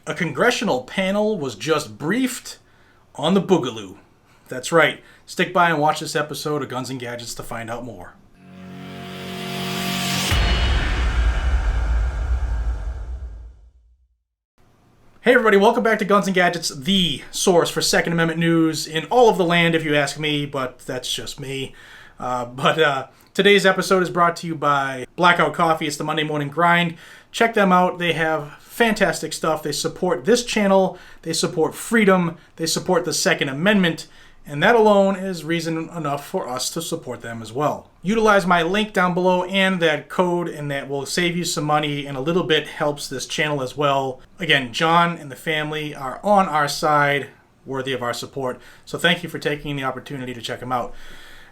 A congressional panel was just briefed on the Boogaloo. That's right. Stick by and watch this episode of Guns and Gadgets to find out more. Hey everybody, welcome back to Guns and Gadgets, the source for Second Amendment news in all of the land, if you ask me, but that's just me. Today's episode is brought to you by Blackout Coffee. It's the Monday Morning Grind. Check them out. They have fantastic stuff. They support this channel. They support freedom. They support the Second Amendment. And that alone is reason enough for us to support them as well. Utilize my link down below and that code, and that will save you some money and a little bit helps this channel as well. Again, John and the family are on our side, worthy of our support. So thank you for taking the opportunity to check them out.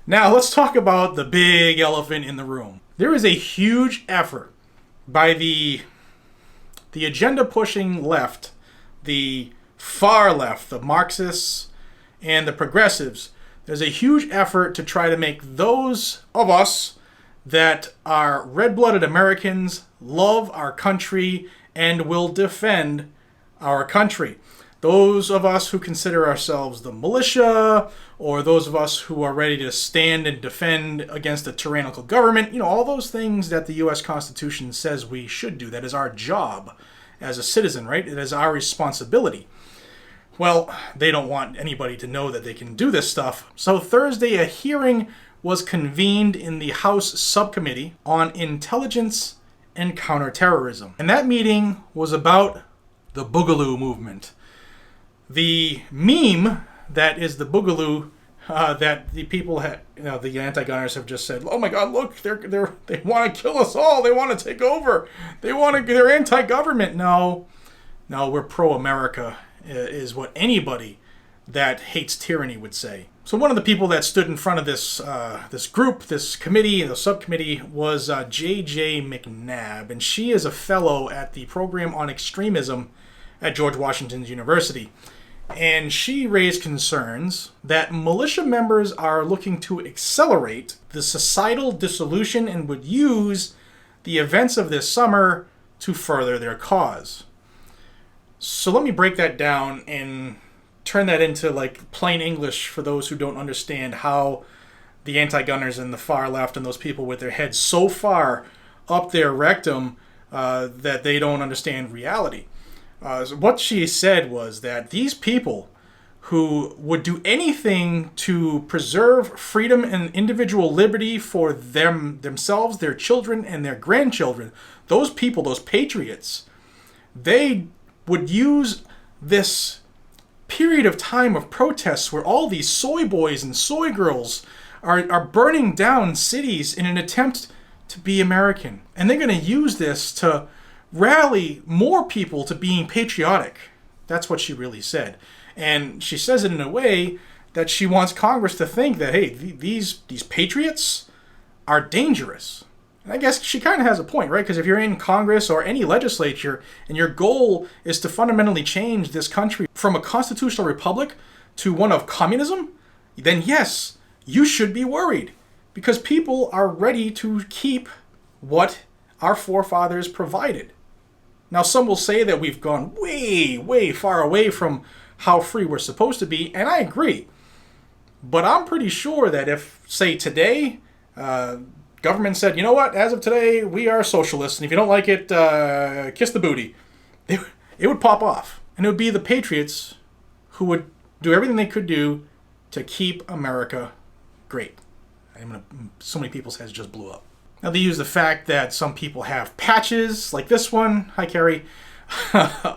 Now let's talk about the big elephant in the room. There is a huge effort by the agenda-pushing left, the far left, the Marxists, and the progressives. There's a huge effort to try to make those of us that are red-blooded Americans love our country and will defend our country. Those of us who consider ourselves the militia, or those of us who are ready to stand and defend against a tyrannical government, all those things that the U.S. Constitution says we should do. That is our job as a citizen, right? It is our responsibility. Well, they don't want anybody to know that they can do this stuff. So Thursday, a hearing was convened in the House Subcommittee on Intelligence and Counterterrorism. And that meeting was about the Boogaloo movement. The meme that is the Boogaloo that the people had, the anti-gunners have just said, oh my God, look, they want to kill us all. They want to take over. They're anti-government. No, we're pro-America. Is what anybody that hates tyranny would say. So one of the people that stood in front of this group, this committee, the subcommittee, was J.J. McNabb, and she is a fellow at the program on extremism at George Washington University. And she raised concerns that militia members are looking to accelerate the societal dissolution and would use the events of this summer to further their cause. So let me break that down and turn that into plain English for those who don't understand how the anti-gunners and the far left and those people with their heads so far up their rectum that they don't understand reality. So what she said was that these people who would do anything to preserve freedom and individual liberty for themselves, their children, and their grandchildren, those people, those patriots, they would use this period of time of protests where all these soy boys and soy girls are burning down cities in an attempt to be American. And they're going to use this to rally more people to being patriotic. That's what she really said. And she says it in a way that she wants Congress to think that, hey, these patriots are dangerous. And I guess she kind of has a point, right? Because if you're in Congress or any legislature and your goal is to fundamentally change this country from a constitutional republic to one of communism, then yes, you should be worried. Because people are ready to keep what our forefathers provided. Now, some will say that we've gone way, way far away from how free we're supposed to be, and I agree. But I'm pretty sure that if, say, today, government said, you know what, as of today, we are socialists, and if you don't like it, kiss the booty. It would pop off. And it would be the patriots who would do everything they could do to keep America great. So many people's heads just blew up. Now they use the fact that some people have patches, like this one, hi Carrie,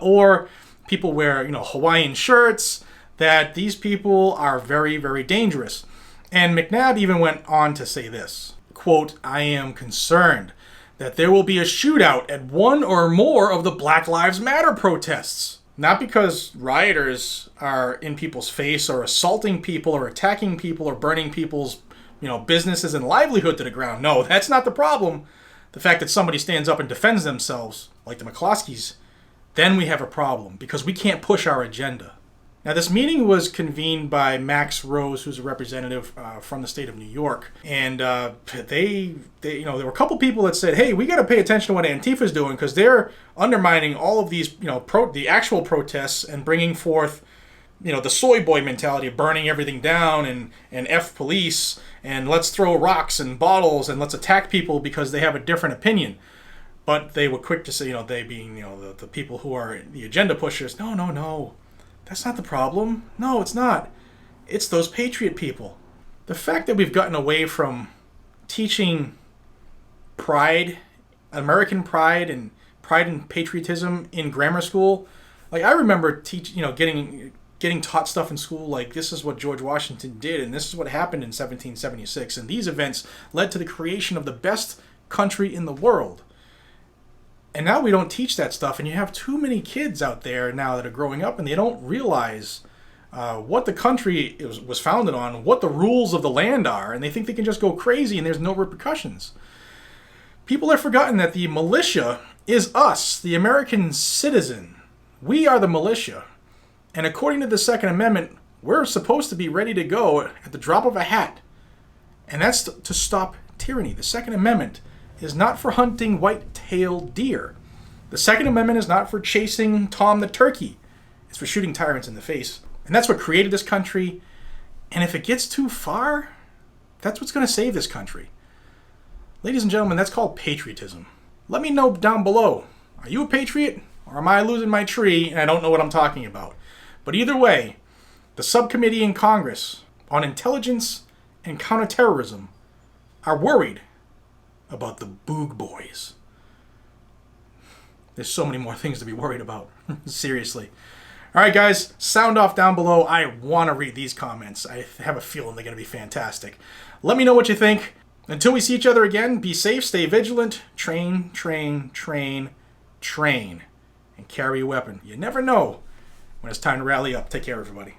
or people wear, Hawaiian shirts, that these people are very, very dangerous. And McNabb even went on to say this, quote, I am concerned that there will be a shootout at one or more of the Black Lives Matter protests. Not because rioters are in people's face or assaulting people or attacking people or burning people's, businesses and livelihood to the ground. No, that's not the problem. The fact that somebody stands up and defends themselves, like the McCloskeys, then we have a problem because we can't push our agenda. Now, this meeting was convened by Max Rose, who's a representative from the state of New York, and they, there were a couple people that said, "Hey, we got to pay attention to what Antifa's doing because they're undermining all of these, the actual protests and bringing forth, the soy boy mentality of burning everything down and F police and let's throw rocks and bottles and let's attack people because they have a different opinion." But they were quick to say, they being, the people who are the agenda pushers, no. That's not the problem. No, it's not. It's those patriot people. The fact that we've gotten away from teaching pride, American pride and patriotism in grammar school. Like, I remember getting taught stuff in school like this is what George Washington did and this is what happened in 1776. And these events led to the creation of the best country in the world. And now we don't teach that stuff, and you have too many kids out there now that are growing up, and they don't realize what the country was founded on, what the rules of the land are, and they think they can just go crazy and there's no repercussions. People have forgotten that the militia is us, the American citizen. We are the militia. And according to the Second Amendment, we're supposed to be ready to go at the drop of a hat. And that's to stop tyranny. The Second Amendment is not for hunting white-tailed deer. The Second Amendment is not for chasing Tom the turkey. It's for shooting tyrants in the face. And that's what created this country. And if it gets too far, that's what's going to save this country. Ladies and gentlemen, that's called patriotism. Let me know down below. Are you a patriot? Or am I losing my tree and I don't know what I'm talking about? But either way, the subcommittee in Congress on intelligence and counterterrorism are worried about the Boog Boys. There's so many more things to be worried about. Seriously. All right, guys, sound off down below. I want to read these comments. I have a feeling they're going to be fantastic. Let me know what you think. Until we see each other again, be safe, stay vigilant, train, and carry a weapon. You never know when it's time to rally up. Take care, everybody.